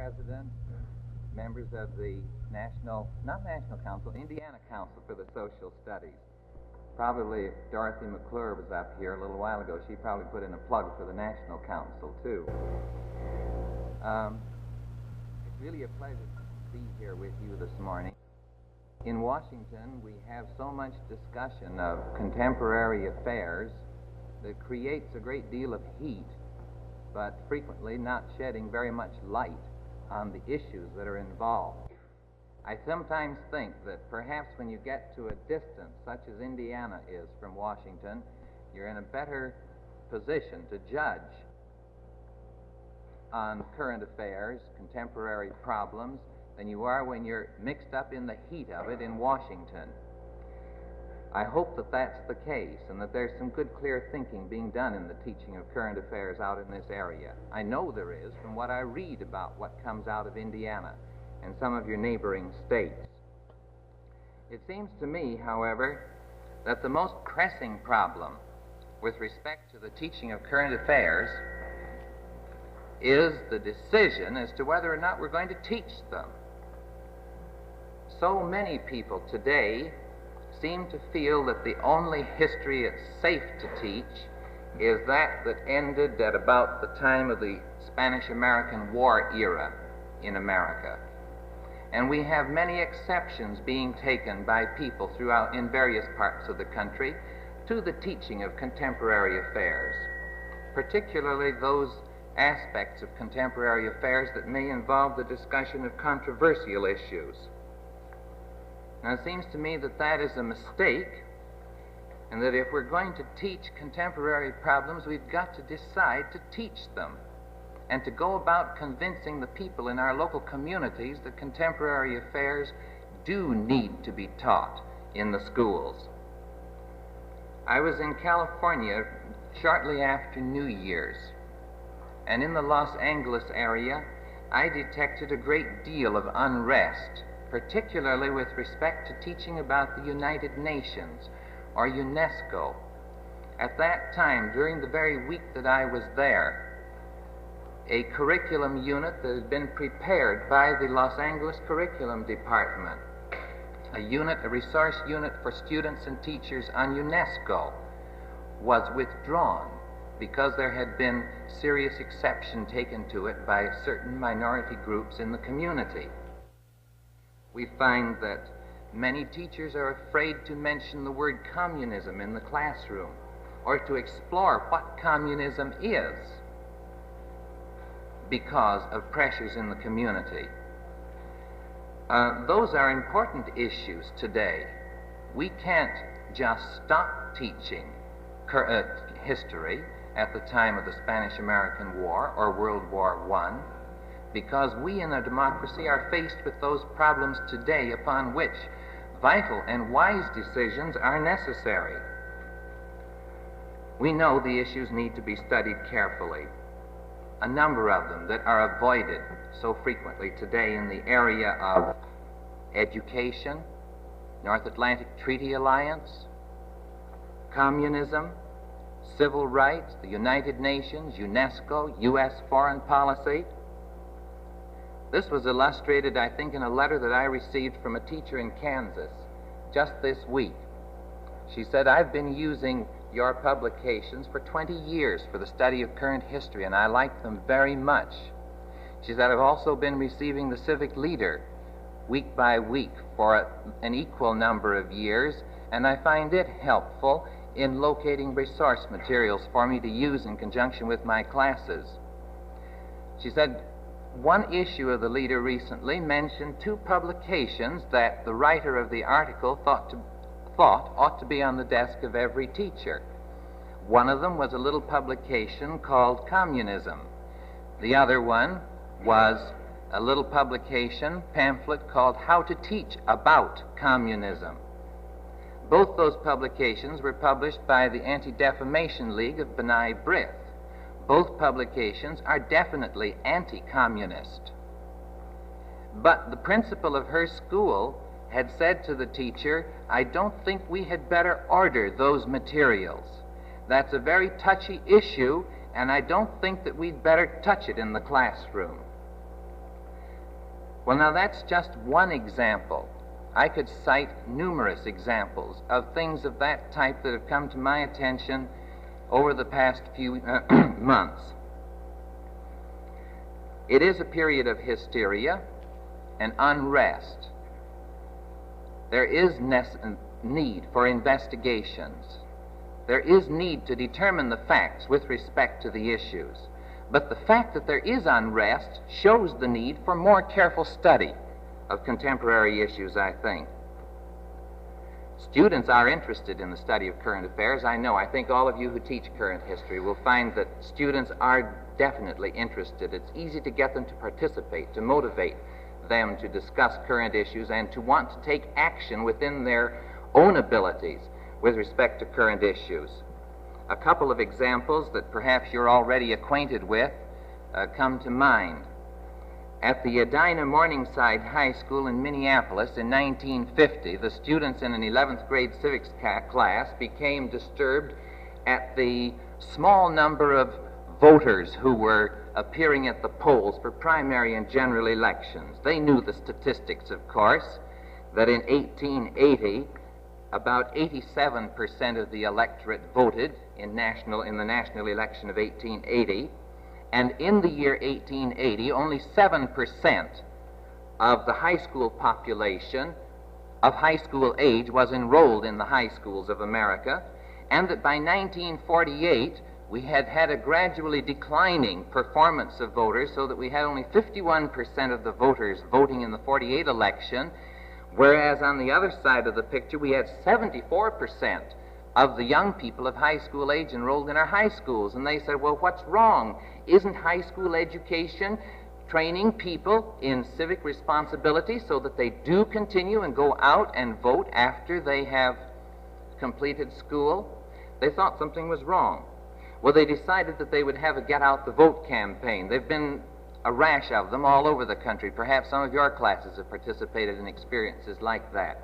President, members of the Indiana Council for the Social Studies. Probably if Dorothy McClure was up here a little while ago, she probably put in a plug for the National Council, too. It's really a pleasure to be here with you this morning. In Washington, we have so much discussion of contemporary affairs that creates a great deal of heat, but frequently not shedding very much light on the issues that are involved. I sometimes think that perhaps when you get to a distance such as Indiana is from Washington, you're in a better position to judge on current affairs, contemporary problems, than you are when you're mixed up in the heat of it in Washington. I hope that that's the case and that there's some good, clear thinking being done in the teaching of current affairs out in this area. I know there is from what I read about what comes out of Indiana and some of your neighboring states. It seems to me, however, that the most pressing problem with respect to the teaching of current affairs is the decision as to whether or not we're going to teach them. So many people today seem to feel that the only history it's safe to teach is that ended at about the time of the Spanish-American War era in America. And we have many exceptions being taken by people throughout in various parts of the country to the teaching of contemporary affairs, particularly those aspects of contemporary affairs that may involve the discussion of controversial issues. Now, it seems to me that that is a mistake, and that if we're going to teach contemporary problems, we've got to decide to teach them and to go about convincing the people in our local communities that contemporary affairs do need to be taught in the schools. I was in California shortly after New Year's, and in the Los Angeles area, I detected a great deal of unrest, particularly with respect to teaching about the United Nations, or UNESCO. At that time, during the very week that I was there, a curriculum unit that had been prepared by the Los Angeles Curriculum Department, a resource unit for students and teachers on UNESCO, was withdrawn because there had been serious exception taken to it by certain minority groups in the community. We find that many teachers are afraid to mention the word communism in the classroom or to explore what communism is because of pressures in the community. Those are important issues today. We can't just stop teaching history at the time of the Spanish-American War or World War I, because we in a democracy are faced with those problems today upon which vital and wise decisions are necessary. We know the issues need to be studied carefully. A number of them that are avoided so frequently today in the area of education, North Atlantic Treaty Alliance, communism, civil rights, the United Nations, UNESCO, U.S. foreign policy. This was illustrated, I think, in a letter that I received from a teacher in Kansas just this week. She said, "I've been using your publications for 20 years for the study of current history, and I like them very much." She said, "I've also been receiving the Civic Leader week by week for an equal number of years, and I find it helpful in locating resource materials for me to use in conjunction with my classes." She said, one issue of the Leader recently mentioned two publications that the writer of the article thought ought to be on the desk of every teacher. One of them was a little publication called Communism. The other one was a little pamphlet called How to Teach About Communism. Both those publications were published by the Anti-Defamation League of B'nai B'rith. Both publications are definitely anti-communist. But the principal of her school had said to the teacher, "I don't think we had better order those materials. That's a very touchy issue, and I don't think that we'd better touch it in the classroom." Well, now that's just one example. I could cite numerous examples of things of that type that have come to my attention over the past few months. It is a period of hysteria and unrest. There is need for investigations. There is need to determine the facts with respect to the issues. But the fact that there is unrest shows the need for more careful study of contemporary issues, I think. Students are interested in the study of current affairs. I know. I think all of you who teach current history will find that students are definitely interested. It's easy to get them to participate, to motivate them to discuss current issues and to want to take action within their own abilities with respect to current issues. A couple of examples that perhaps you're already acquainted with come to mind. At the Edina Morningside High School in Minneapolis in 1950, the students in an 11th grade civics class became disturbed at the small number of voters who were appearing at the polls for primary and general elections. They knew the statistics, of course, that in 1880, about 87% of the electorate voted in the national election of 1880, and in the year 1880, only 7% of the high school population of high school age was enrolled in the high schools of America, and that by 1948, we had had a gradually declining performance of voters, so that we had only 51% of the voters voting in the 48 election, whereas on the other side of the picture, we had 74% of the young people of high school age enrolled in our high schools. And they said, well, what's wrong? Isn't high school education training people in civic responsibility so that they do continue and go out and vote after they have completed school? They thought something was wrong. Well, they decided that they would have a Get Out the Vote campaign. They've been a rash of them all over the country. Perhaps some of your classes have participated in experiences like that.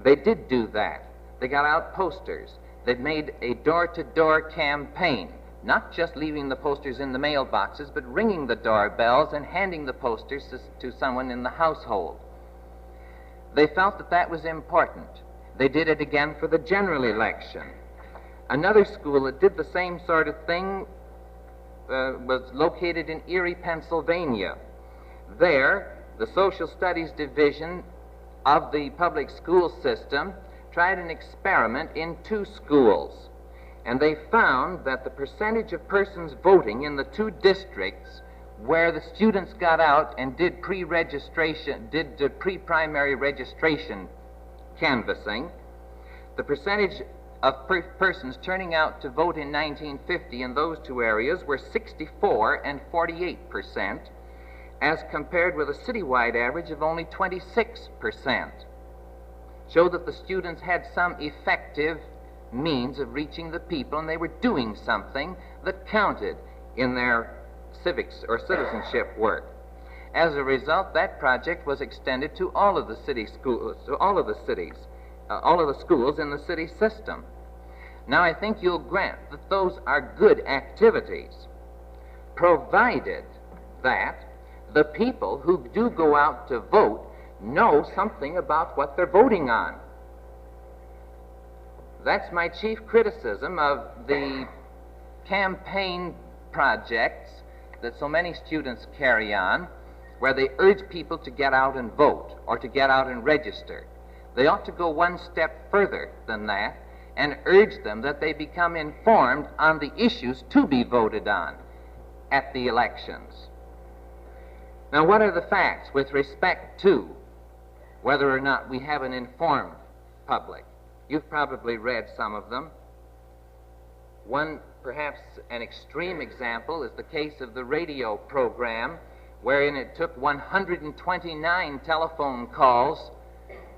They did do that. They got out posters. They've made a door-to-door campaign, not just leaving the posters in the mailboxes, but ringing the doorbells and handing the posters to someone in the household. They felt that that was important. They did it again for the general election. Another school that did the same sort of thing was located in Erie, Pennsylvania. There, the Social Studies Division of the public school system tried an experiment in 2 schools, and they found that the percentage of persons voting in the 2 districts where the students got out and did pre-primary registration canvassing, the percentage of persons turning out to vote in 1950 in those 2 areas were 64% and 48%, as compared with a citywide average of only 26%. Showed that the students had some effective means of reaching the people, and they were doing something that counted in their civics or citizenship work. As a result, that project was extended to all of the city schools, to all of the cities, all of the schools in the city system. Now, I think you'll grant that those are good activities, provided that the people who do go out to vote know something about what they're voting on. That's my chief criticism of the campaign projects that so many students carry on, where they urge people to get out and vote or to get out and register. They ought to go one step further than that and urge them that they become informed on the issues to be voted on at the elections. Now, what are the facts with respect to whether or not we have an informed public? You've probably read some of them. One, perhaps an extreme example, is the case of the radio program, wherein it took 129 telephone calls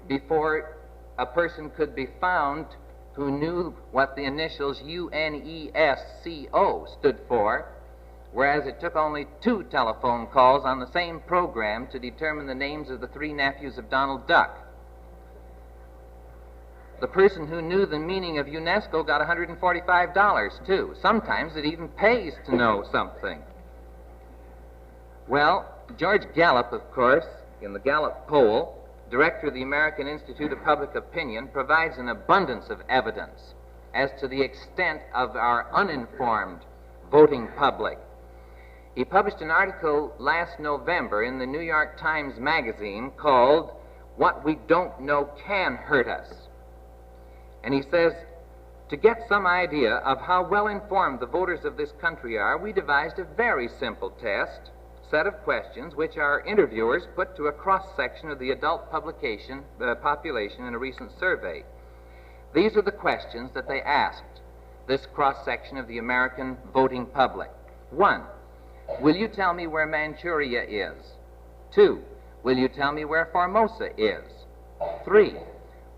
before a person could be found who knew what the initials UNESCO stood for, whereas it took only 2 telephone calls on the same program to determine the names of the 3 nephews of Donald Duck. The person who knew the meaning of UNESCO got $145, too. Sometimes it even pays to know something. Well, George Gallup, of course, in the Gallup poll, director of the American Institute of Public Opinion, provides an abundance of evidence as to the extent of our uninformed voting public. He published an article last November in the New York Times Magazine called "What We Don't Know Can Hurt Us." And he says, to get some idea of how well informed the voters of this country are, we devised a very simple set of questions which our interviewers put to a cross-section of the adult population in a recent survey. These are the questions that they asked this cross-section of the American voting public. 1, will you tell me where Manchuria is? 2, will you tell me where Formosa is? 3,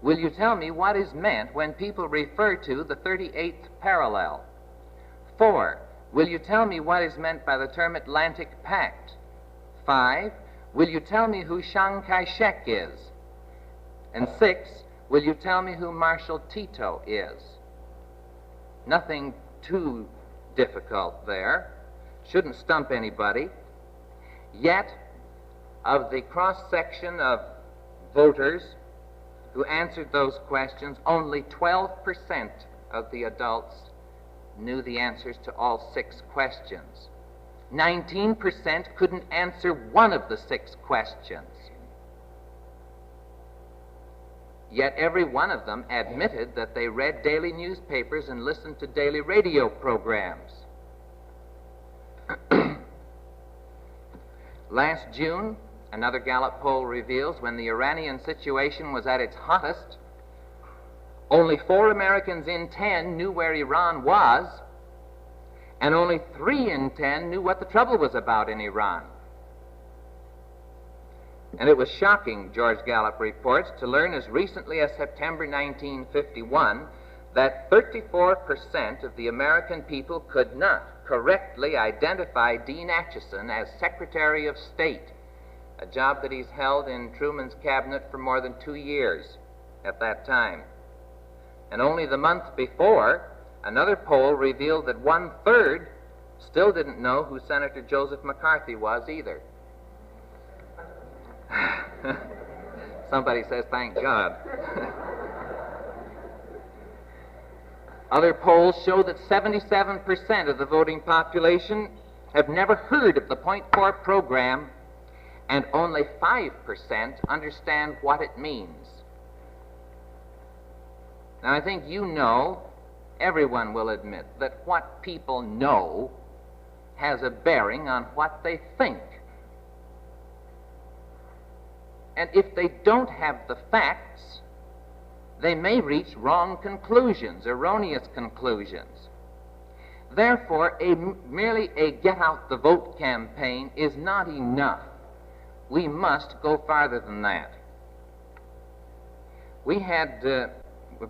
will you tell me what is meant when people refer to the 38th parallel? 4, will you tell me what is meant by the term Atlantic Pact? 5, will you tell me who Chiang Kai-shek is? And 6, will you tell me who Marshal Tito is? Nothing too difficult there. Shouldn't stump anybody. Yet, of the cross-section of voters who answered those questions, only 12% of the adults knew the answers to all 6 questions. 19% couldn't answer one of the 6 questions. Yet every one of them admitted that they read daily newspapers and listened to daily radio programs. Last June, another Gallup poll reveals, when the Iranian situation was at its hottest, only 4 Americans in 10 knew where Iran was, and only 3 in 10 knew what the trouble was about in Iran. And it was shocking, George Gallup reports, to learn as recently as September 1951 that 34% of the American people could not correctly identify Dean Acheson as Secretary of State, a job that he's held in Truman's cabinet for more than 2 years at that time. And only the month before, another poll revealed that 1/3 still didn't know who Senator Joseph McCarthy was either. Somebody says, thank God. Other polls show that 77% of the voting population have never heard of the Point 4 program, and only 5% understand what it means. Now, I think you know, everyone will admit, that what people know has a bearing on what they think. And if they don't have the facts, they may reach wrong conclusions, erroneous conclusions. Therefore, merely a get-out-the-vote campaign is not enough. We must go farther than that. We had,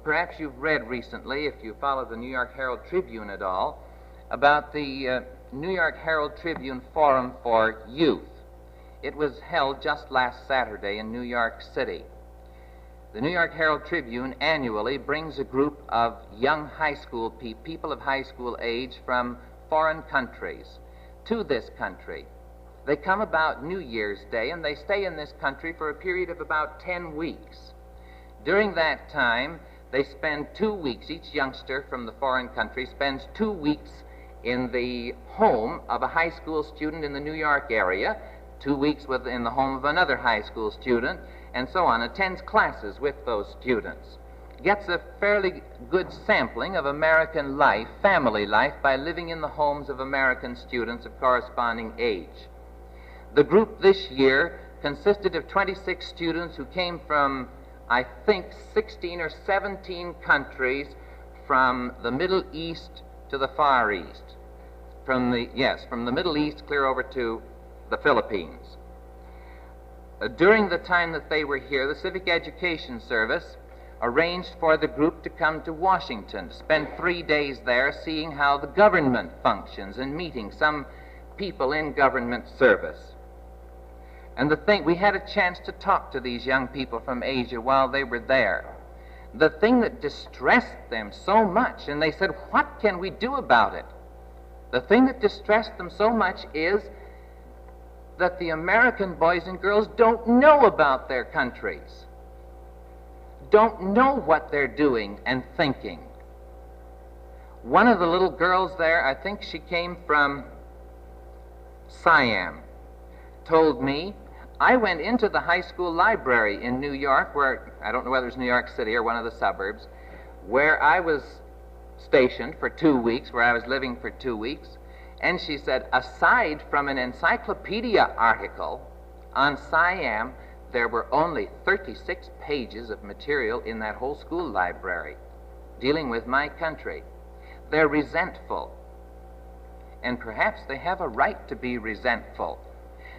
perhaps you've read recently, if you follow the New York Herald Tribune at all, about the New York Herald Tribune Forum for Youth. It was held just last Saturday in New York City. The New York Herald Tribune annually brings a group of young high school people of high school age from foreign countries to this country. They come about New Year's Day, and they stay in this country for a period of about 10 weeks. During that time, they spend 2 weeks, each youngster from the foreign country spends 2 weeks in the home of a high school student in the New York area, 2 weeks in the home of another high school student, and so on, attends classes with those students, gets a fairly good sampling of American life, family life, by living in the homes of American students of corresponding age. The group this year consisted of 26 students who came from, I think, 16 or 17 countries from the Middle East to the Far East. From the Middle East clear over to the Philippines. During the time that they were here, the Civic Education Service arranged for the group to come to Washington, to spend 3 days there seeing how the government functions and meeting some people in government service. And we had a chance to talk to these young people from Asia while they were there. The thing that distressed them so much, and they said, what can we do about it? The thing that distressed them so much is that the American boys and girls don't know about their countries, don't know what they're doing and thinking. One of the little girls there, I think she came from Siam, told me, I went into the high school library in New York, where, I don't know whether it's New York City or one of the suburbs, where I was stationed for 2 weeks, where I was living for 2 weeks, and she said, aside from an encyclopedia article on Siam, there were only 36 pages of material in that whole school library dealing with my country. They're resentful, and perhaps they have a right to be resentful,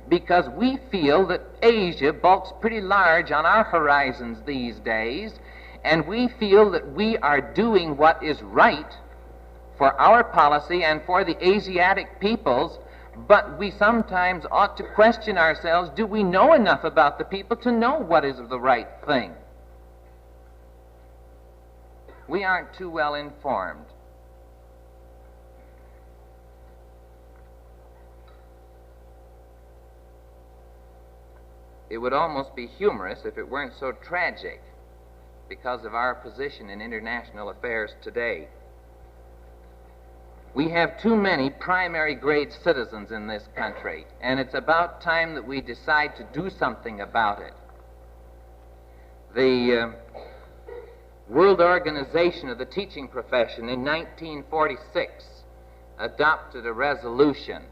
because we feel that Asia bulks pretty large on our horizons these days, and we feel that we are doing what is right for our policy and for the Asiatic peoples, but we sometimes ought to question ourselves, do we know enough about the people to know what is the right thing? We aren't too well informed. It would almost be humorous if it weren't so tragic because of our position in international affairs today. We have too many primary grade citizens in this country, and it's about time that we decide to do something about it. The World Organization of the Teaching Profession in 1946 adopted a resolution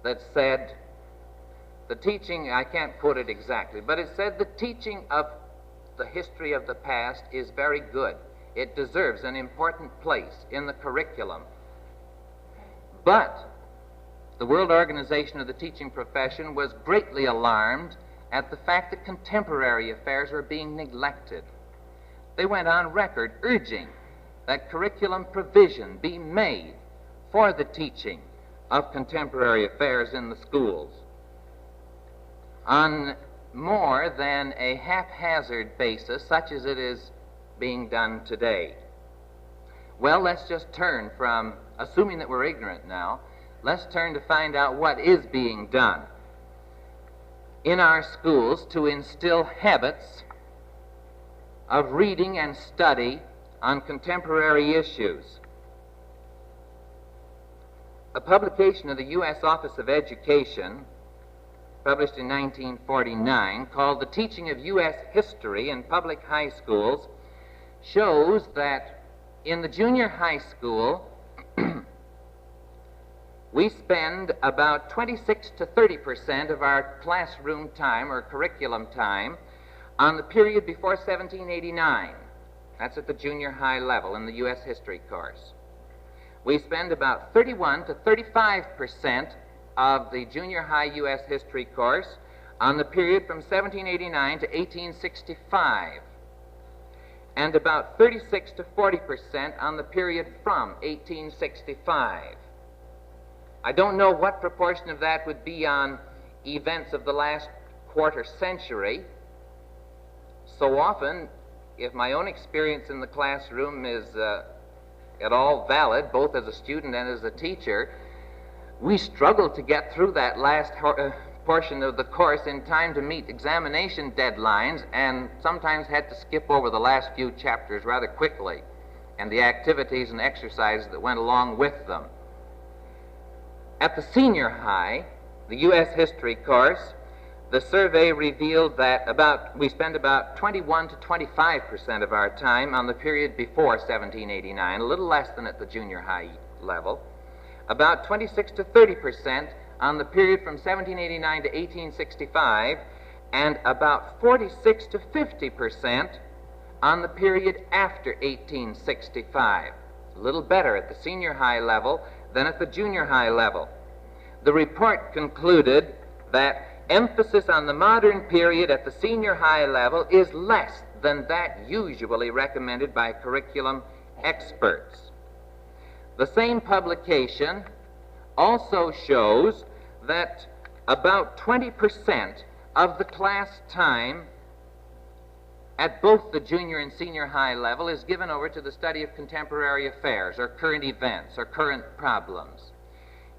that said, the teaching, I can't quote it exactly, but it said the teaching of the history of the past is very good. It deserves an important place in the curriculum. But the World Organization of the Teaching Profession was greatly alarmed at the fact that contemporary affairs were being neglected. They went on record urging that curriculum provision be made for the teaching of contemporary affairs in the schools on more than a haphazard basis, such as it is being done today. Well, let's just turn from, assuming that we're ignorant now, let's turn to find out what is being done in our schools to instill habits of reading and study on contemporary issues. A publication of the U.S. Office of Education, published in 1949, called The Teaching of U.S. History in Public High Schools, shows that in the junior high school, we spend about 26 to 30% of our classroom time or curriculum time on the period before 1789. That's at the junior high level in the U.S. history course. We spend about 31 to 35% of the junior high U.S. history course on the period from 1789 to 1865, and about 36 to 40% on the period from 1865. I don't know what proportion of that would be on events of the last quarter century. So often, if my own experience in the classroom is at all valid, both as a student and as a teacher, we struggled to get through that last portion of the course in time to meet examination deadlines, and sometimes had to skip over the last few chapters rather quickly, and the activities and exercises that went along with them. At the senior high, the U.S. history course, the survey revealed that we spend about 21 to 25% of our time on the period before 1789, a little less than at the junior high level, about 26 to 30% on the period from 1789 to 1865, and about 46 to 50% on the period after 1865. A little better at the senior high level than at the junior high level. The report concluded that emphasis on the modern period at the senior high level is less than that usually recommended by curriculum experts. The same publication also shows that about 20% of the class time at both the junior and senior high level is given over to the study of contemporary affairs or current events or current problems.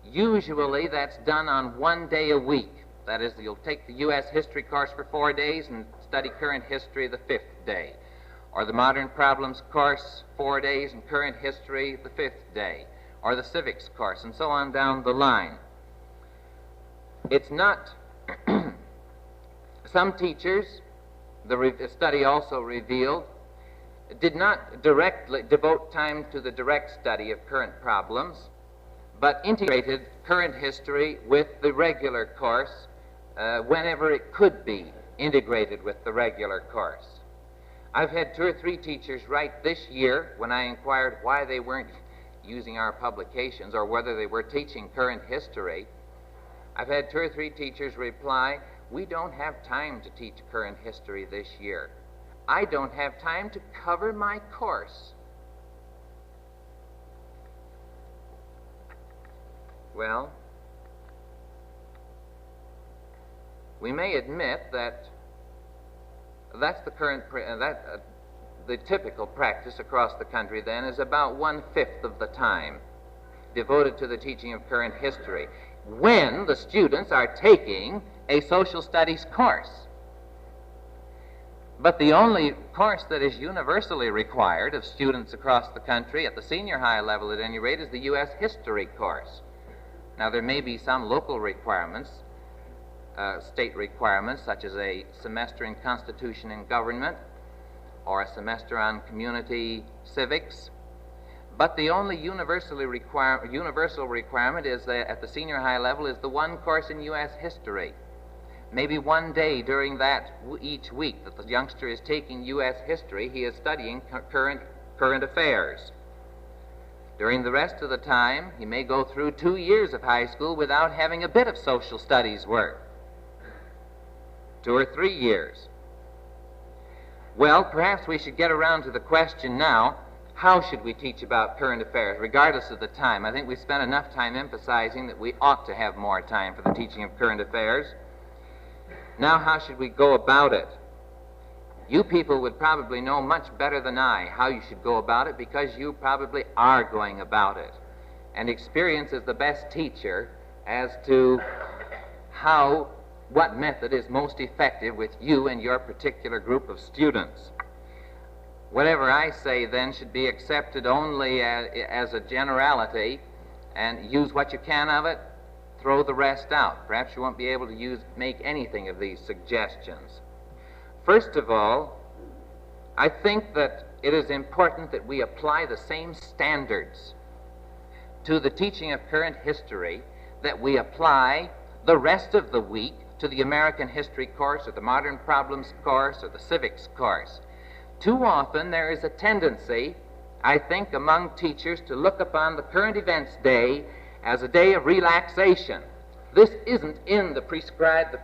Usually that's done on 1 day a week. That is, you'll take the U.S. history course for 4 days and study current history the 5th day. Or the modern problems course 4 days and current history the 5th day. Or the civics course, and so on down the line. It's not... Some teachers, the study also revealed, did not directly devote time to the direct study of current problems, but integrated current history with the regular course whenever it could be integrated with the regular course. I've had 2 or 3 teachers write this year, when I inquired why they weren't using our publications or whether they were teaching current history, I've had 2 or 3 teachers reply, "We don't have time to teach current history this year. I don't have time to cover my course." Well, we may admit that that's the current, the typical practice across the country then is about 1/5 of the time devoted to the teaching of current history when the students are taking a social studies course. But the only course that is universally required of students across the country, at the senior high level at any rate, is the U.S. history course. Now, there may be some local requirements, state requirements, such as a semester in Constitution and Government or a semester on community civics, but the only universal requirement is that at the senior high level is the one course in U.S. history. Maybe 1 day during that each week that the youngster is taking U.S. history, he is studying current affairs. During the rest of the time, he may go through 2 years of high school without having a bit of social studies work. 2 or 3 years. Well, perhaps we should get around to the question now, how should we teach about current affairs, regardless of the time? I think we spent enough time emphasizing that we ought to have more time for the teaching of current affairs. Now, how should we go about it? You people would probably know much better than I how you should go about it, because you probably are going about it. And experience is the best teacher as to what method is most effective with you and your particular group of students. Whatever I say then should be accepted only as a generality, and use what you can of it, throw the rest out. Perhaps you won't be able to make anything of these suggestions. First of all, I think that it is important that we apply the same standards to the teaching of current history that we apply the rest of the week to the American history course or the modern problems course or the civics course. Too often there is a tendency, I think, among teachers to look upon the current events day as a day of relaxation. This isn't in the prescribed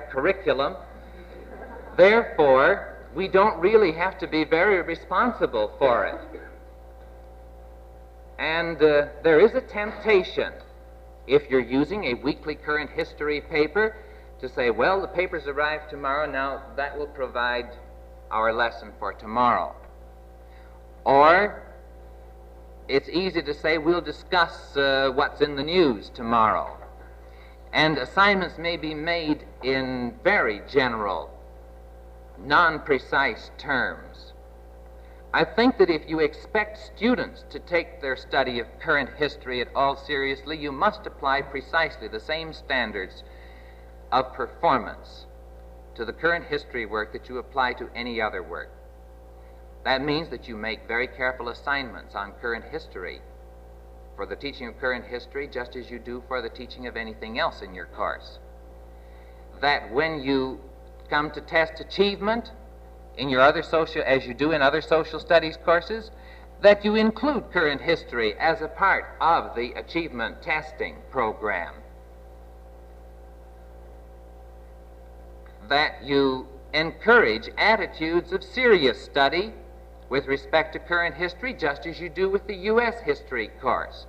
curriculum. Therefore, we don't really have to be very responsible for it. And there is a temptation, if you're using a weekly current history paper, to say, well, the papers arrive tomorrow, now that will provide our lesson for tomorrow. Or it's easy to say, we'll discuss what's in the news tomorrow. And assignments may be made in very general, non-precise terms. I think that if you expect students to take their study of current history at all seriously, you must apply precisely the same standards of performance to the current history work that you apply to any other work. That means that you make very careful assignments on current history for the teaching of current history, just as you do for the teaching of anything else in your course. That when you come to test achievement in your other as you do in other social studies courses, that you include current history as a part of the achievement testing program. That you encourage attitudes of serious study with respect to current history, just as you do with the U.S. history course.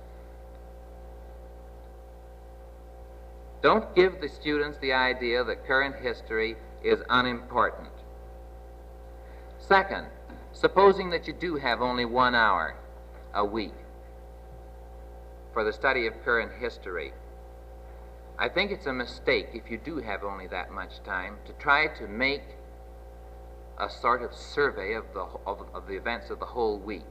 Don't give the students the idea that current history is unimportant. Second, supposing that you do have only 1 hour a week, for the study of current history. I think it's a mistake, if you do have only that much time, to try to make a sort of survey of the events of the whole week.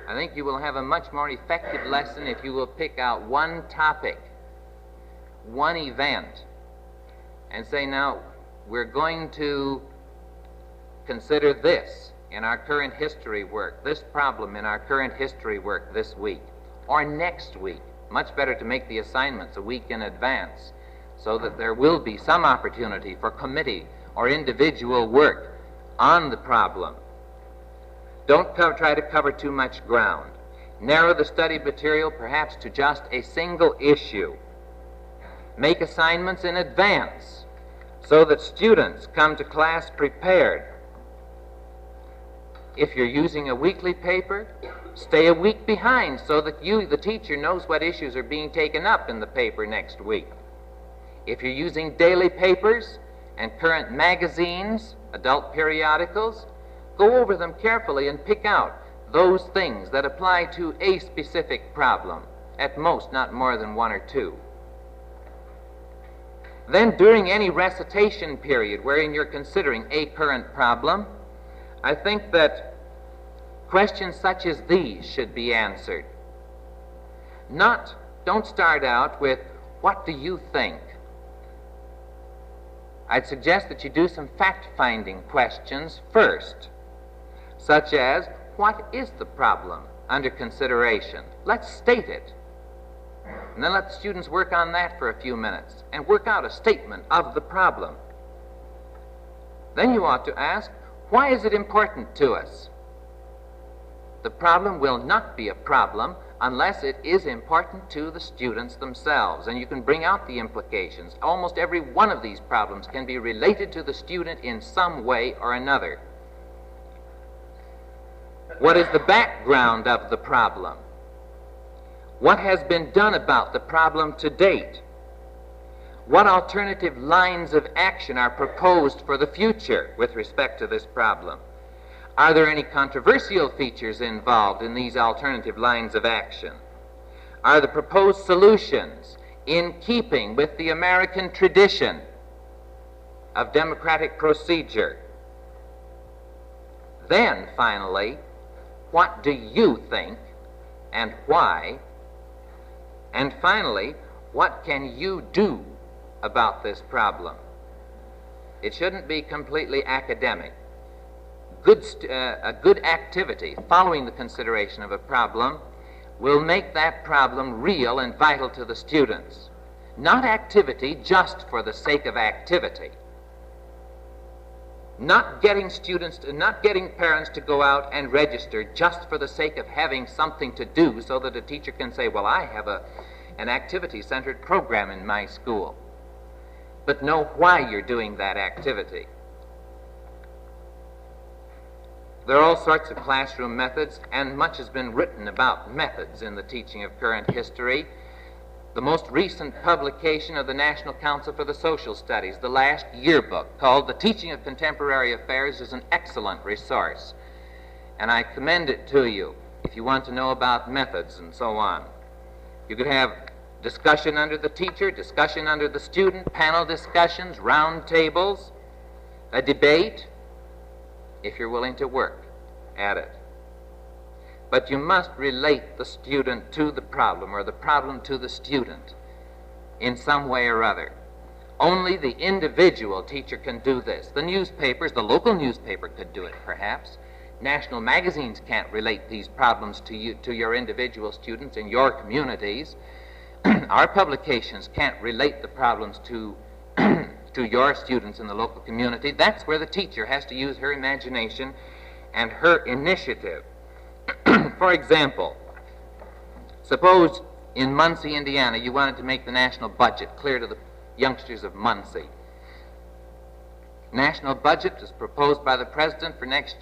I think you will have a much more effective lesson if you will pick out one topic, one event, and say, now, we're going to consider this in our current history work, this problem in our current history work this week, or next week. Much better to make the assignments a week in advance so that there will be some opportunity for committee or individual work on the problem. Don't try to cover too much ground. Narrow the study material perhaps to just a single issue. Make assignments in advance so that students come to class prepared. If you're using a weekly paper, stay a week behind so that you, the teacher, knows what issues are being taken up in the paper next week. If you're using daily papers and current magazines, adult periodicals, go over them carefully and pick out those things that apply to a specific problem, at most not more than one or two. Then during any recitation period wherein you're considering a current problem, I think that questions such as these should be answered. Don't start out with, what do you think? I'd suggest that you do some fact-finding questions first, such as, what is the problem under consideration? Let's state it. And then let the students work on that for a few minutes and work out a statement of the problem. Then you ought to ask, why is it important to us? The problem will not be a problem unless it is important to the students themselves, and you can bring out the implications. Almost every one of these problems can be related to the student in some way or another. What is the background of the problem? What has been done about the problem to date? What alternative lines of action are proposed for the future with respect to this problem? Are there any controversial features involved in these alternative lines of action? Are the proposed solutions in keeping with the American tradition of democratic procedure? Then, finally, what do you think and why? And finally, what can you do about this problem? It shouldn't be completely academic. A good activity following the consideration of a problem will make that problem real and vital to the students. Not activity just for the sake of activity. Not getting parents to go out and register just for the sake of having something to do so that a teacher can say, well, I have an activity-centered program in my school. But know why you're doing that activity. There are all sorts of classroom methods, and much has been written about methods in the teaching of current history. The most recent publication of the National Council for the Social Studies, the last yearbook, called The Teaching of Contemporary Affairs, is an excellent resource, and I commend it to you if you want to know about methods and so on. You could have discussion under the teacher, discussion under the student, panel discussions, round tables, a debate, if you're willing to work at it. But you must relate the student to the problem, or the problem to the student, in some way or other. Only the individual teacher can do this. The newspapers, the local newspaper could do it, perhaps. National magazines can't relate these problems to you, to your individual students in your communities. Our publications can't relate the problems to your students in the local community. That's where the teacher has to use her imagination and her initiative. For example, suppose in Muncie, Indiana, you wanted to make the national budget clear to the youngsters of Muncie. National budget is proposed by the president for next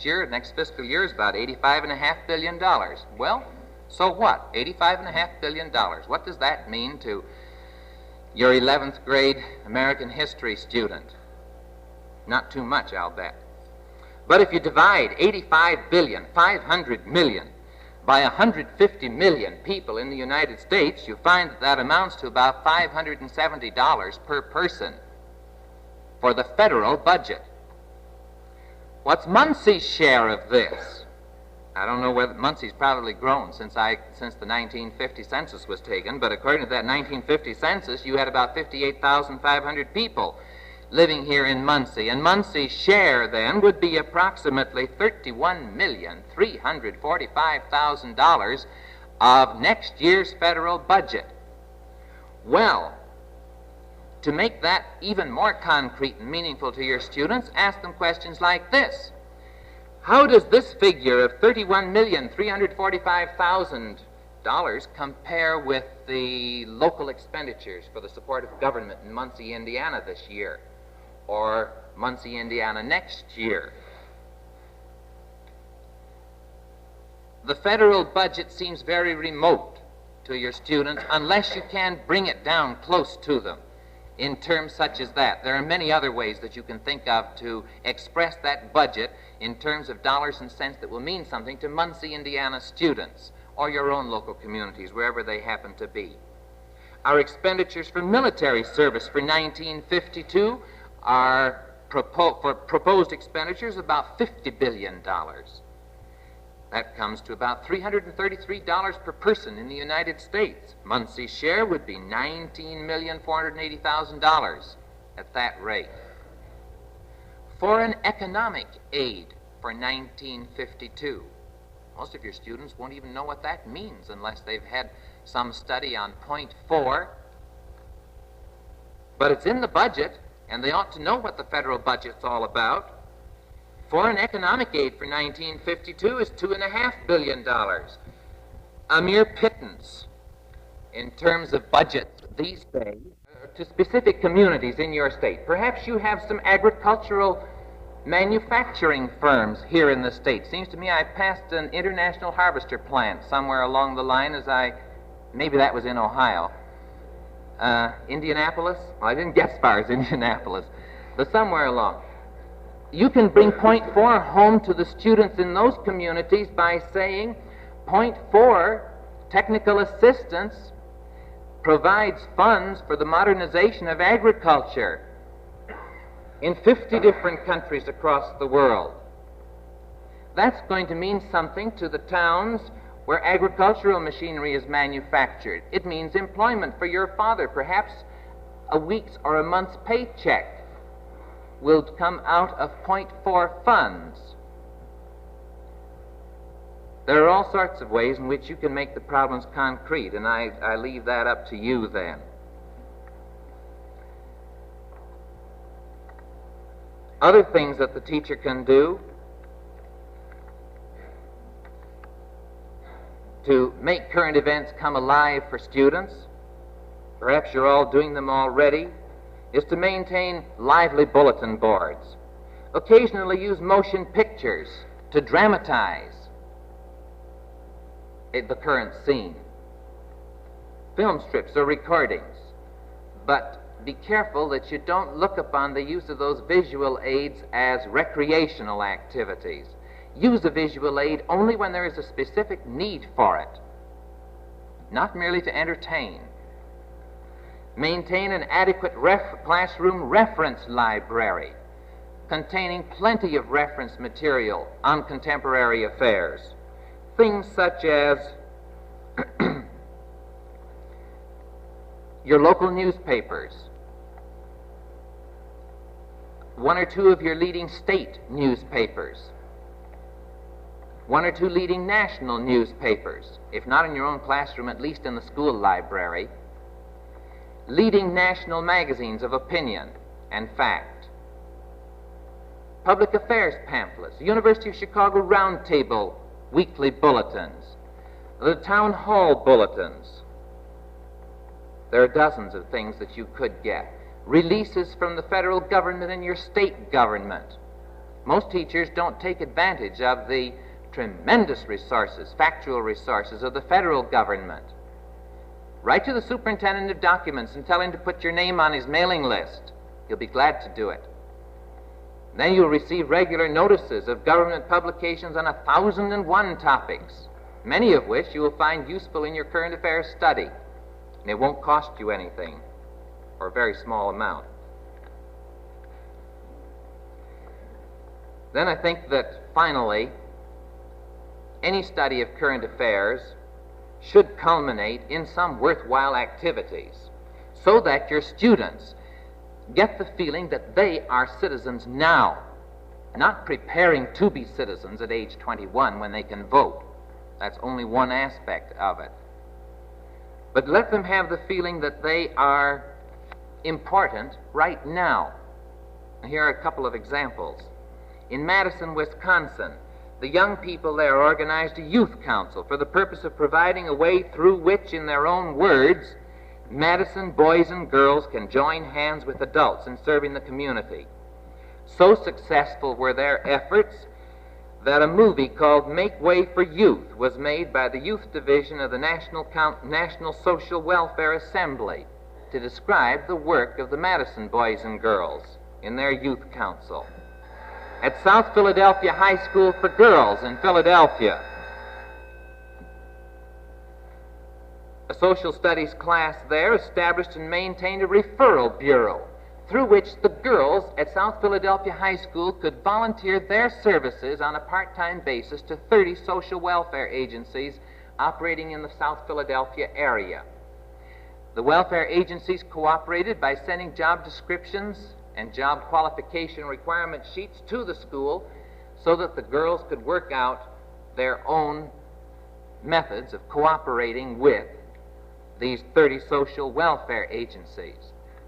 fiscal year is about $85.5 billion. Well, so what? $85.5 billion. What does that mean to your 11th grade American history student? Not too much, I'll bet. But if you divide 85 billion, 500 million by 150 million people in the United States, you find that that amounts to about $570 per person for the federal budget. What's Munsey's share of this? I don't know whether Munsey's probably grown since the 1950 census was taken, but according to that 1950 census, you had about 58,500 people living here in Muncie, and Munsey's share then would be approximately $31,345,000 of next year's federal budget. Well, to make that even more concrete and meaningful to your students, ask them questions like this. How does this figure of $31,345,000 compare with the local expenditures for the support of government in Muncie, Indiana this year, or Muncie, Indiana next year? The federal budget seems very remote to your students unless you can bring it down close to them in terms such as that. There are many other ways that you can think of to express that budget in terms of dollars and cents that will mean something to Muncie, Indiana students or your own local communities, wherever they happen to be. Our expenditures for military service for 1952 are proposed expenditures about $50 billion. That comes to about $333 per person in the United States. Munsey's share would be $19,480,000 at that rate. Foreign economic aid for 1952. Most of your students won't even know what that means unless they've had some study on point 4. But it's in the budget, and they ought to know what the federal budget's all about. Foreign economic aid for 1952 is $2.5 billion. A mere pittance in terms of budgets these days to specific communities in your state. Perhaps you have some agricultural manufacturing firms here in the state. Seems to me I passed an international harvester plant somewhere along the line maybe that was in Ohio. Indianapolis? Well, I didn't get as far as Indianapolis, but somewhere along. You can bring point 4 home to the students in those communities by saying point 4, technical assistance, provides funds for the modernization of agriculture in 50 different countries across the world. That's going to mean something to the towns where agricultural machinery is manufactured. It means employment for your father. Perhaps a week's or a month's paycheck will come out of point 4 funds. There are all sorts of ways in which you can make the problems concrete, and I leave that up to you then. Other things that the teacher can do to make current events come alive for students, perhaps you're all doing them already, is to maintain lively bulletin boards. Occasionally use motion pictures to dramatize the current scene. Film strips or recordings. But be careful that you don't look upon the use of those visual aids as recreational activities. Use a visual aid only when there is a specific need for it, not merely to entertain. Maintain an adequate classroom reference library containing plenty of reference material on contemporary affairs. Things such as your local newspapers, one or two of your leading state newspapers, one or two leading national newspapers, if not in your own classroom, at least in the school library, leading national magazines of opinion and fact, public affairs pamphlets, the University of Chicago Roundtable weekly bulletins, the town hall bulletins. There are dozens of things that you could get. Releases from the federal government and your state government. Most teachers don't take advantage of the tremendous resources, factual resources of the federal government. Write to the superintendent of documents and tell him to put your name on his mailing list. He'll be glad to do it. Then you'll receive regular notices of government publications on 1,001 topics, many of which you will find useful in your current affairs study, and it won't cost you anything, or a very small amount. Then I think that, finally, any study of current affairs should culminate in some worthwhile activities, so that your students get the feeling that they are citizens now, not preparing to be citizens at age 21 when they can vote. That's only one aspect of it. But let them have the feeling that they are important right now. And here are a couple of examples. In Madison, Wisconsin, the young people there organized a youth council for the purpose of providing a way through which, in their own words, Madison boys and girls can join hands with adults in serving the community. So successful were their efforts that a movie called Make Way for Youth was made by the Youth Division of the National Social Welfare Assembly to describe the work of the Madison boys and girls in their youth council. At South Philadelphia High School for Girls in Philadelphia, a social studies class there established and maintained a referral bureau through which the girls at South Philadelphia High School could volunteer their services on a part-time basis to 30 social welfare agencies operating in the South Philadelphia area. The welfare agencies cooperated by sending job descriptions and job qualification requirement sheets to the school so that the girls could work out their own methods of cooperating with these 30 social welfare agencies.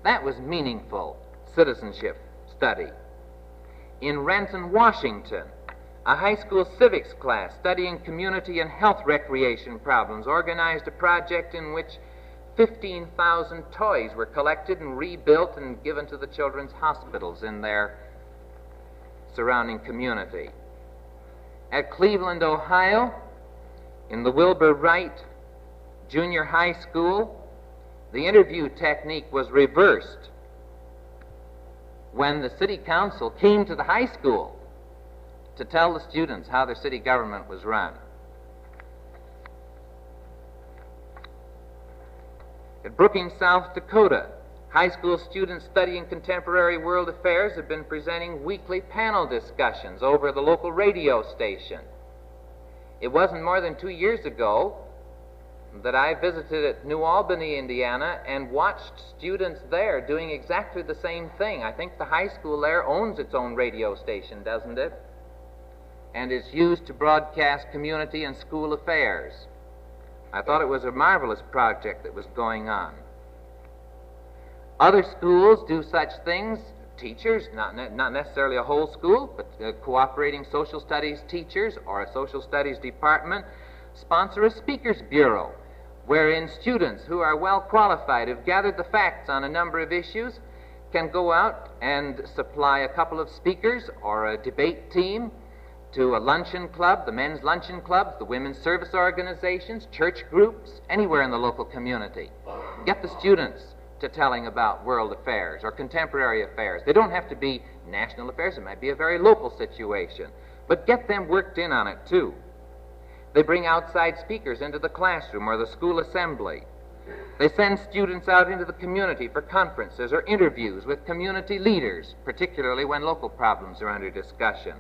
That was meaningful citizenship study. In Renton, Washington, a high school civics class studying community and health recreation problems organized a project in which 15,000 toys were collected and rebuilt and given to the children's hospitals in their surrounding community. At Cleveland, Ohio, in the Wilbur Wright Junior High School, the interview technique was reversed when the city council came to the high school to tell the students how their city government was run. At Brookings, South Dakota, high school students studying contemporary world affairs have been presenting weekly panel discussions over the local radio station. It wasn't more than 2 years ago that I visited at New Albany, Indiana, and watched students there doing exactly the same thing. I think the high school there owns its own radio station, doesn't it? And is used to broadcast community and school affairs. I thought it was a marvelous project that was going on. Other schools do such things. Teachers, not necessarily a whole school, but cooperating social studies teachers or a social studies department, sponsor a speakers bureau wherein students who are well qualified, who've gathered the facts on a number of issues, can go out and supply a couple of speakers or a debate team to a luncheon club, the men's luncheon clubs, the women's service organizations, church groups, anywhere in the local community. Get the students to telling about world affairs or contemporary affairs. They don't have to be national affairs. It might be a very local situation. But get them worked in on it, too. They bring outside speakers into the classroom or the school assembly. They send students out into the community for conferences or interviews with community leaders, particularly when local problems are under discussion.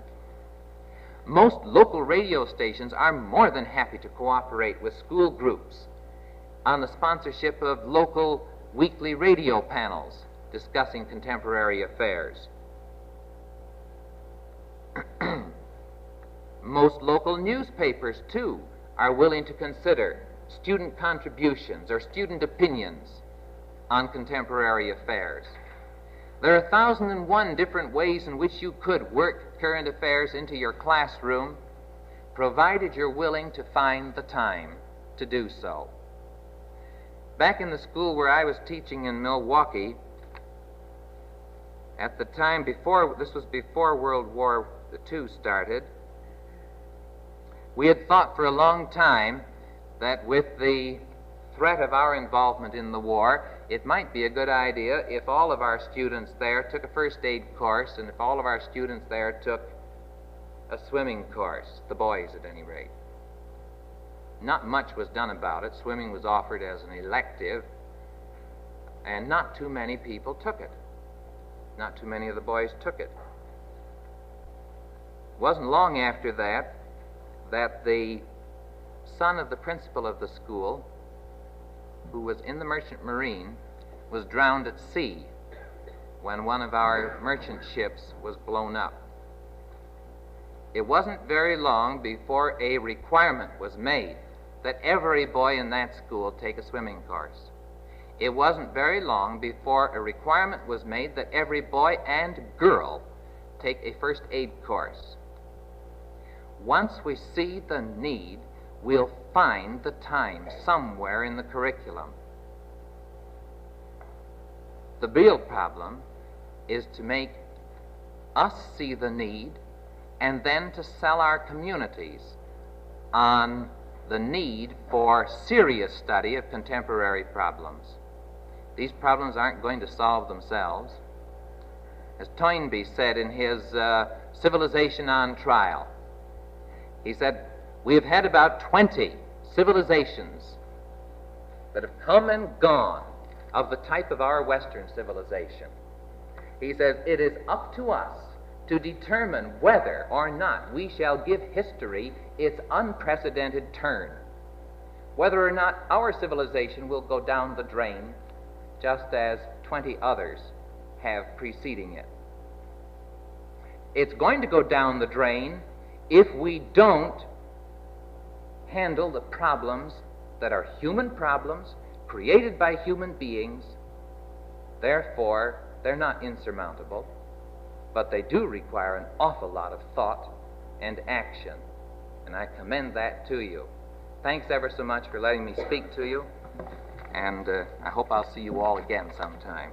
Most local radio stations are more than happy to cooperate with school groups on the sponsorship of local weekly radio panels discussing contemporary affairs. Most local newspapers, too, are willing to consider student contributions or student opinions on contemporary affairs. There are 1,001 different ways in which you could work current affairs into your classroom, provided you're willing to find the time to do so. Back in the school where I was teaching in Milwaukee, at the time before, this was before World War II started, we had thought for a long time that with the threat of our involvement in the war, it might be a good idea if all of our students there took a first aid course and if all of our students there took a swimming course, the boys at any rate. not much was done about it. Swimming was offered as an elective, and not too many people took it. Not too many of the boys took it. It wasn't long after that that the son of the principal of the school, who was in the merchant marine, was drowned at sea when one of our merchant ships was blown up. It wasn't very long before a requirement was made that every boy in that school take a swimming course. It wasn't very long before a requirement was made that every boy and girl take a first aid course. Once we see the need, we'll find the time somewhere in the curriculum. The real problem is to make us see the need and then to sell our communities on the need for serious study of contemporary problems. These problems aren't going to solve themselves. As Toynbee said in his Civilization on Trial, he said, "We have had about 20 civilizations that have come and gone of the type of our Western civilization." He says, "It is up to us to determine whether or not we shall give history its unprecedented turn, whether or not our civilization will go down the drain just as 20 others have preceding it. It's going to go down the drain if we don't handle the problems that are human problems created by human beings. Therefore, they're not insurmountable, but they do require an awful lot of thought and action, and I commend that to you. Thanks ever so much for letting me speak to you, and I hope I'll see you all again sometime.